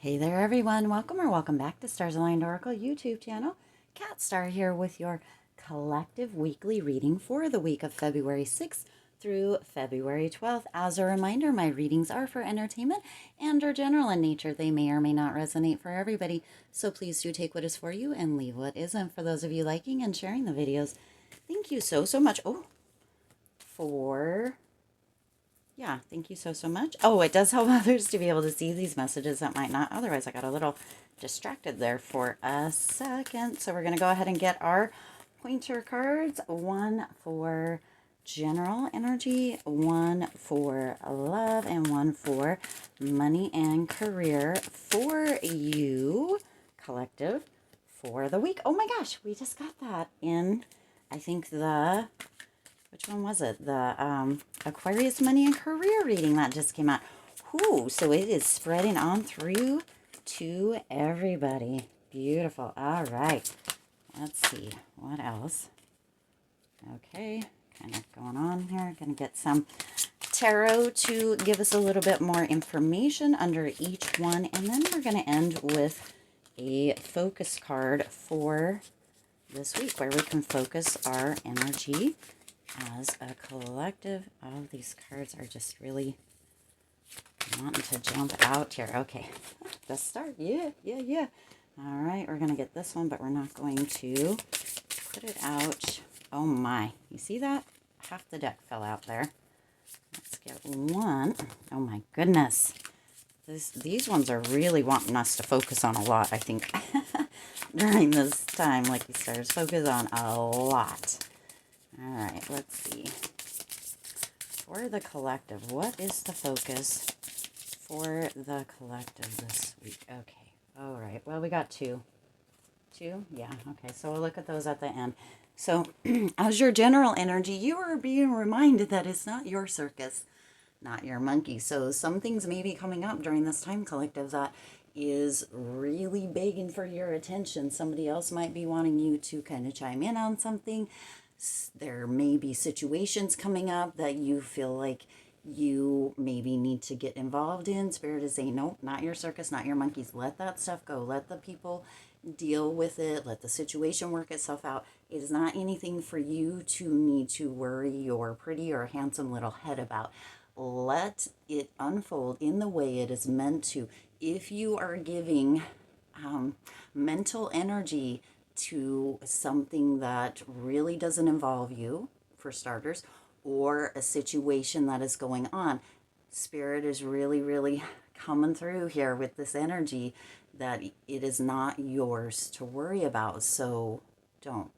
Hey there everyone, welcome or welcome back to Stars Aligned Oracle YouTube channel. Cat Star here with your collective weekly reading for the week of February 6th through February 12th. As a reminder, my readings are for entertainment and are general in nature. They may or may not resonate for everybody, so please do take what is for you and leave what isn't. For those of you liking and sharing the videos, thank you so much. Thank you so much. Oh, it does help others to be able to see these messages that might not. Otherwise, I got a little distracted there for a second. So we're going to go ahead and get our pointer cards. One for general energy, one for love, and one for money and career for you, collective, for the week. Oh my gosh, we just got that in, I think, which one was it? The Aquarius money and career reading that just came out. Ooh, so it is spreading on through to everybody. Beautiful. All right. Let's see. What else? Okay. Kind of going on here. Going to get some tarot to give us a little bit more information under each one. And then we're going to end with a focus card for this week where we can focus our energy as a collective. All these cards are just really wanting to jump out here. Okay, let's start. Yeah. All right, we're going to get this one, but we're not going to put it out. Oh my, you see that? Half the deck fell out there. Let's get one. Oh my goodness. These ones are really wanting us to focus on a lot, I think, during this time. Lucky Stars, focus on a lot. All right, let's see. For the collective, what is the focus for the collective this week? Okay, all right. Well, we got two. Two? Yeah, okay. So we'll look at those at the end. So as your general energy, you are being reminded that it's not your circus, not your monkey. So some things may be coming up during this time, collective, that is really begging for your attention. Somebody else might be wanting you to kind of chime in on something. There may be situations coming up that you feel like you maybe need to get involved in. Spirit is saying, nope, not your circus, not your monkeys. Let that stuff go. Let the people deal with it. Let the situation work itself out. It is not anything for you to need to worry your pretty or handsome little head about. Let it unfold in the way it is meant to. If you are giving mental energy to something that really doesn't involve you, for starters, or a situation that is going on, Spirit is really coming through here with this energy that it is not yours to worry about. So don't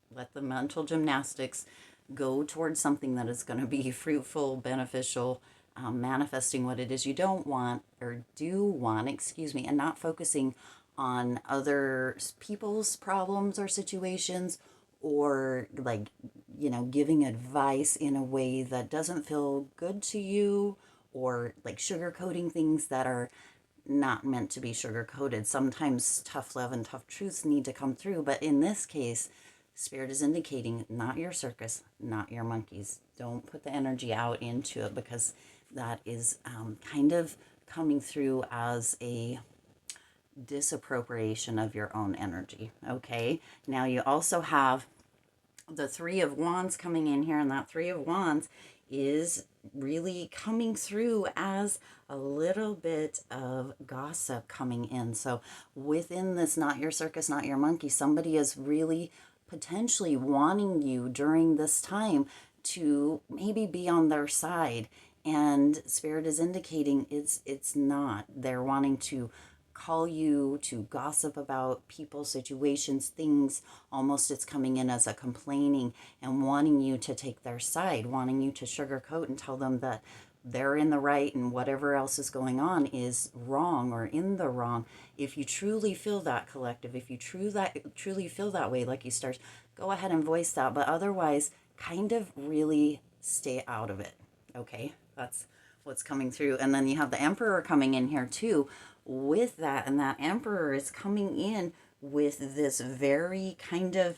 let the mental gymnastics go towards something that is going to be fruitful, beneficial, manifesting what it is you don't want or do want, and not focusing on other people's problems or situations, or giving advice in a way that doesn't feel good to you, or like sugarcoating things that are not meant to be sugarcoated. Sometimes tough love and tough truths need to come through, but in this case, Spirit is indicating not your circus, not your monkeys. Don't put the energy out into it, because that is kind of coming through as a disappropriation of your own energy. Okay, now you also have the Three of Wands coming in here, and that Three of Wands is really coming through as a little bit of gossip coming in. So within this not your circus, not your monkey, somebody is really potentially wanting you during this time to maybe be on their side, and Spirit is indicating it's not. They're wanting to call you to gossip about people, situations, things. Almost it's coming in as a complaining and wanting you to take their side, wanting you to sugarcoat and tell them that they're in the right and whatever else is going on is wrong or in the wrong. If you truly feel that, collective, if you truly feel that way, Lucky Stars, go ahead and voice that. But otherwise, kind of really stay out of it. Okay, that's what's coming through. And then you have the Emperor coming in here too with that, and that Emperor is coming in with this very kind of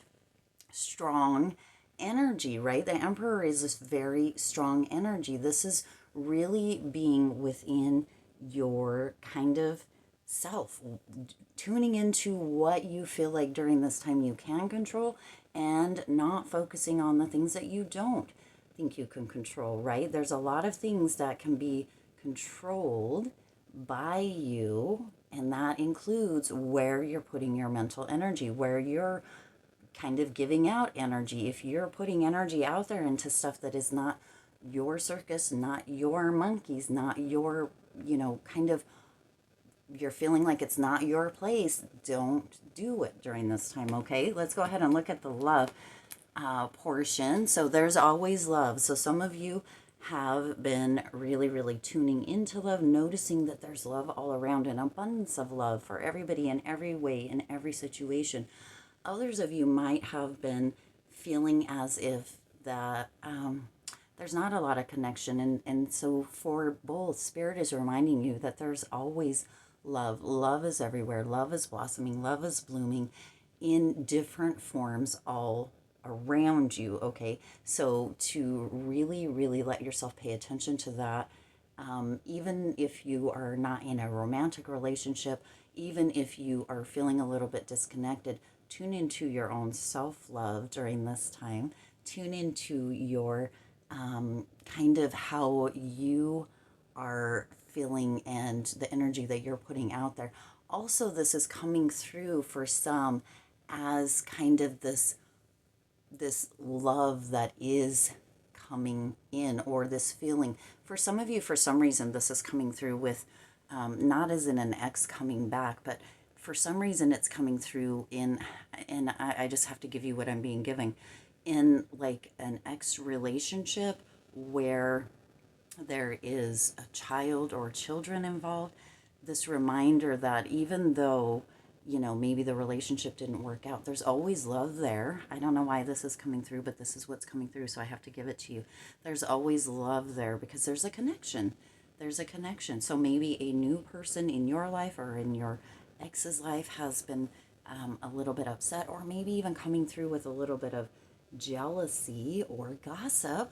strong energy, right? The Emperor is this very strong energy. This is really being within your kind of self, tuning into what you feel like during this time you can control, and not focusing on the things that you don't think you can control, right? There's a lot of things that can be controlled by you, and that includes where you're putting your mental energy, where you're kind of giving out energy. If you're putting energy out there into stuff that is not your circus, not your monkeys, not your, kind of, you're feeling like it's not your place, don't do it during this time, okay? Let's go ahead and look at the love portion. So there's always love. So some of you have been really, really tuning into love, noticing that there's love all around, an abundance of love for everybody in every way, in every situation. Others of you might have been feeling as if that there's not a lot of connection. And so for both, Spirit is reminding you that there's always love. Love is everywhere. Love is blossoming. Love is blooming in different forms all around you, okay? So to really, really let yourself pay attention to that, even if you are not in a romantic relationship, even if you are feeling a little bit disconnected, tune into your own self-love during this time. Tune into your kind of how you are feeling and the energy that you're putting out there. Also, this is coming through for some as kind of this love that is coming in, or this feeling. For some of you, for some reason, this is coming through with not as in an ex coming back, but for some reason it's coming through in, and I just have to give you what I'm being given, in like an ex relationship where there is a child or children involved. This reminder that even though, maybe the relationship didn't work out, there's always love there. I don't know why this is coming through, but this is what's coming through, so I have to give it to you. There's always love there because there's a connection. There's a connection. So maybe a new person in your life or in your ex's life has been a little bit upset, or maybe even coming through with a little bit of jealousy or gossip,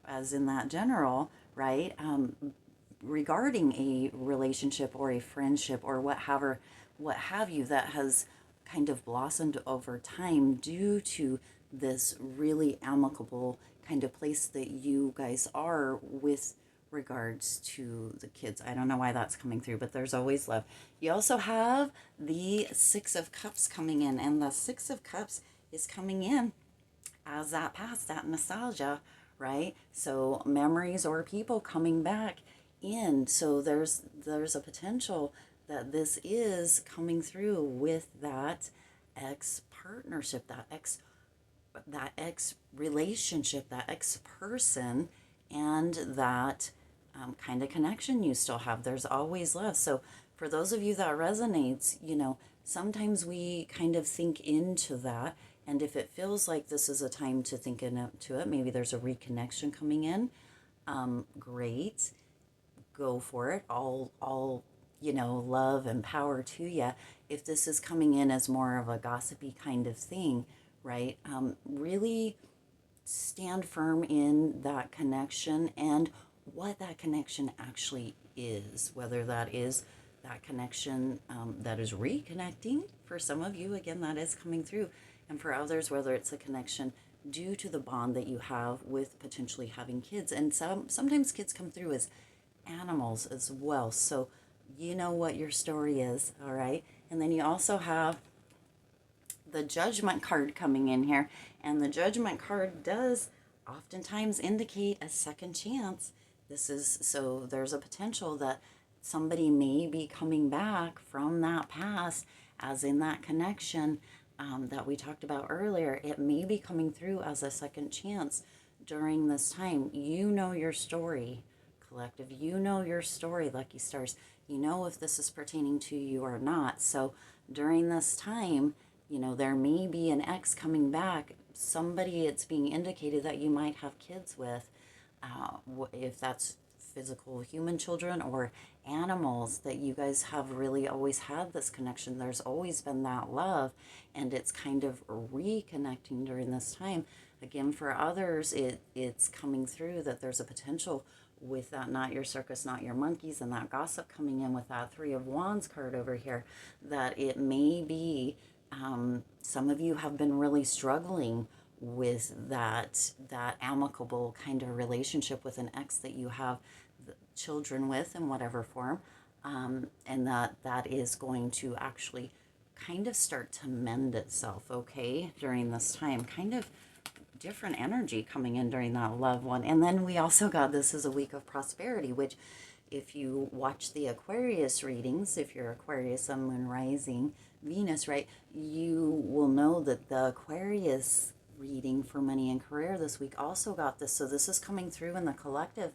as in that general, right? Regarding a relationship or a friendship or what have you, that has kind of blossomed over time due to this really amicable kind of place that you guys are with regards to the kids. I don't know why that's coming through, but there's always love. You also have the Six of Cups coming in, and the Six of Cups is coming in as that past, that nostalgia, right? So memories or people coming back in. So there's a potential that this is coming through with that ex partnership, that ex relationship, that ex person, and that kind of connection you still have. There's always love. So for those of you that resonates, sometimes we kind of think into that. And if it feels like this is a time to think into it, maybe there's a reconnection coming in, great, go for it. All love and power to you. If this is coming in as more of a gossipy kind of thing, right? Really stand firm in that connection and what that connection actually is, whether that is that connection that is reconnecting. For some of you, again, that is coming through. And for others, whether it's a connection due to the bond that you have with potentially having kids. And sometimes kids come through as animals as well. So you know what your story is, all right? And then you also have the Judgment card coming in here. And the Judgment card does oftentimes indicate a second chance. So there's a potential that somebody may be coming back from that past, as in that connection that we talked about earlier. It may be coming through as a second chance during this time. You know your story, collective. You know your story, lucky stars. You know if this is pertaining to you or not. So during this time, there may be an ex coming back, somebody it's being indicated that you might have kids with, if that's physical human children or animals, that you guys have really always had this connection. There's always been that love, and it's kind of reconnecting during this time. Again, for others, it's coming through that there's a potential with that not your circus, not your monkeys, and that gossip coming in with that Three of Wands card over here, that it may be some of you have been really struggling with that amicable kind of relationship with an ex that you have children with in whatever form, and that is going to actually kind of start to mend itself, okay, during this time. Kind of different energy coming in during that love one. And then we also got, this is a week of prosperity, which if you watch the Aquarius readings, if you're Aquarius, Sun, Moon, Rising, Venus, right, you will know that the Aquarius reading for money and career this week also got this. So this is coming through in the collective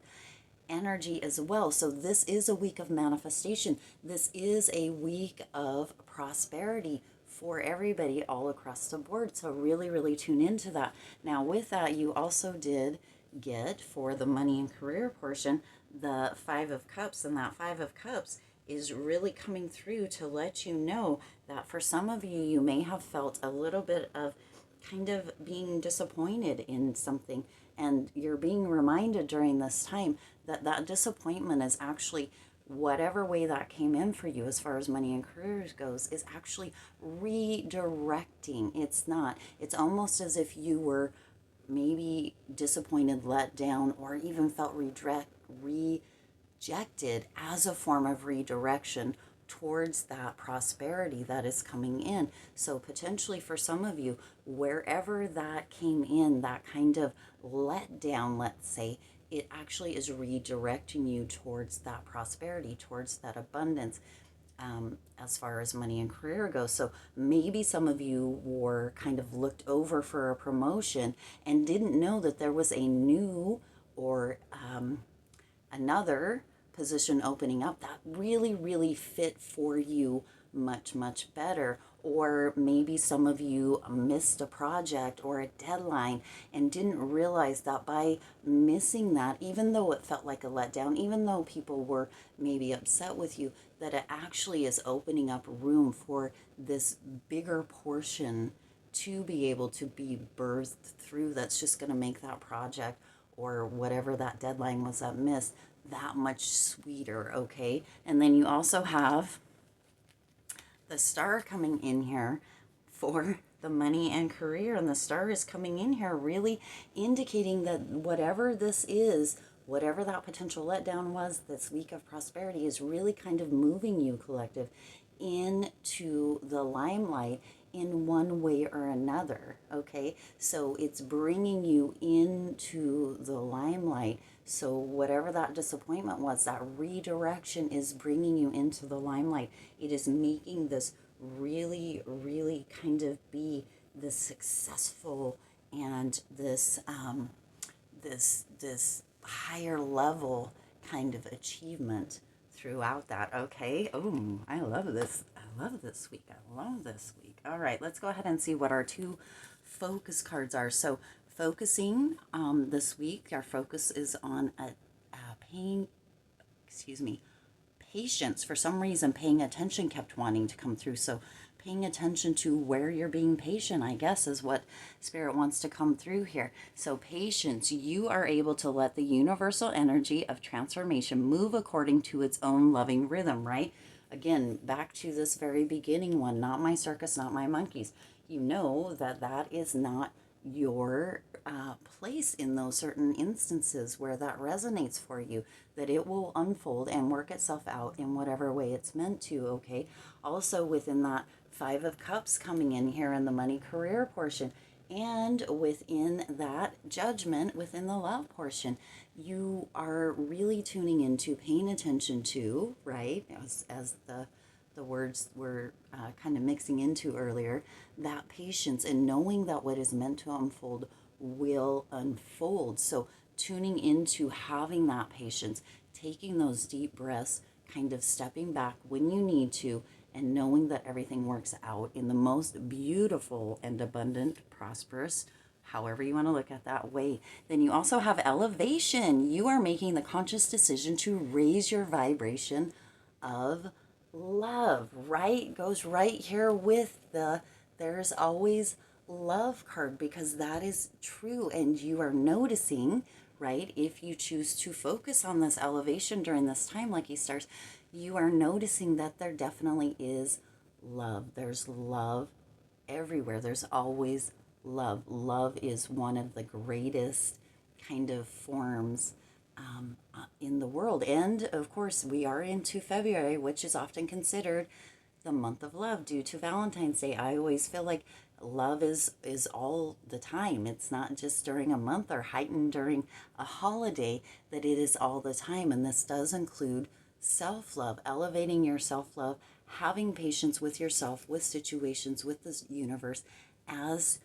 energy as well. So this is a week of manifestation. This is a week of prosperity for everybody all across the board. So really, really tune into that. Now with that, you also did get, for the money and career portion, the Five of Cups, and that Five of Cups is really coming through to let you know that for some of you, you may have felt a little bit of kind of being disappointed in something, and you're being reminded during this time that that disappointment is actually, whatever way that came in for you as far as money and careers goes, is actually redirecting. It's almost as if you were maybe disappointed, let down, or even felt rejected as a form of redirection towards that prosperity that is coming in. So potentially for some of you, wherever that came in, that kind of letdown, let's say, it actually is redirecting you towards that prosperity, towards that abundance, as far as money and career goes. So maybe some of you were kind of looked over for a promotion and didn't know that there was a new or another position opening up that really, really fit for you much, much better. Or maybe some of you missed a project or a deadline and didn't realize that by missing that, even though it felt like a letdown, even though people were maybe upset with you, that it actually is opening up room for this bigger portion to be able to be birthed through, that's just going to make that project or whatever that deadline was that missed that much sweeter, okay? And then you also have the Star coming in here for the money and career, and the Star is coming in here really indicating that whatever this is, whatever that potential letdown was this week of prosperity, is really kind of moving you, collective, into the limelight in one way or another, okay? So it's bringing you into the limelight. So whatever that disappointment was, that redirection is bringing you into the limelight. It is making this really, really kind of be this successful and this this higher level kind of achievement throughout that, okay? Oh, I love this. I love this week. I love this week. All right, let's go ahead and see what our two focus cards are. So focusing this week, our focus is on patience. For some reason, paying attention kept wanting to come through. So paying attention to where you're being patient, I guess, is what Spirit wants to come through here. So patience, you are able to let the universal energy of transformation move according to its own loving rhythm, right? Again, back to this very beginning one, not my circus, not my monkeys. You know that that is not your place in those certain instances where that resonates for you, that it will unfold and work itself out in whatever way it's meant to, okay? Also within that Five of Cups coming in here in the money career portion, and within that Judgment within the love portion, you are really tuning into, paying attention to, right, as the words were kind of mixing into earlier, that patience and knowing that what is meant to unfold will unfold. So tuning into having that patience, taking those deep breaths, kind of stepping back when you need to, and knowing that everything works out in the most beautiful and abundant, prosperous, however you want to look at that way. Then you also have elevation. You are making the conscious decision to raise your vibration of love, right? Goes right here with the there's always love card, because that is true. And you are noticing, right? If you choose to focus on this elevation during this time, lucky stars, you are noticing that there definitely is love. There's love everywhere. There's always love. Love is one of the greatest kind of forms in the world. And of course, we are into February, which is often considered the month of love due to Valentine's Day. I always feel like love is all the time. It's not just during a month or heightened during a holiday, that it is all the time. And this does include self-love, elevating your self-love, having patience with yourself, with situations, with the universe, as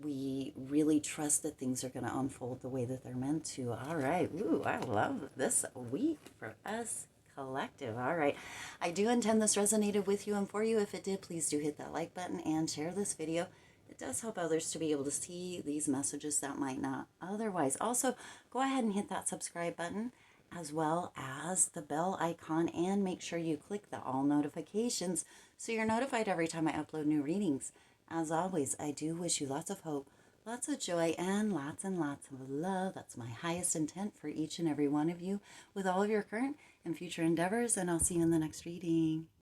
we really trust that things are going to unfold the way that they're meant to. All right. Ooh, I love this week for us collective. All right. I do intend this resonated with you and for you. If it did, please do hit that like button and share this video. It does help others to be able to see these messages that might not otherwise. Also, go ahead and hit that subscribe button as well as the bell icon, and make sure you click the all notifications so you're notified every time I upload new readings. As always, I do wish you lots of hope, lots of joy, and lots of love. That's my highest intent for each and every one of you with all of your current and future endeavors, and I'll see you in the next reading.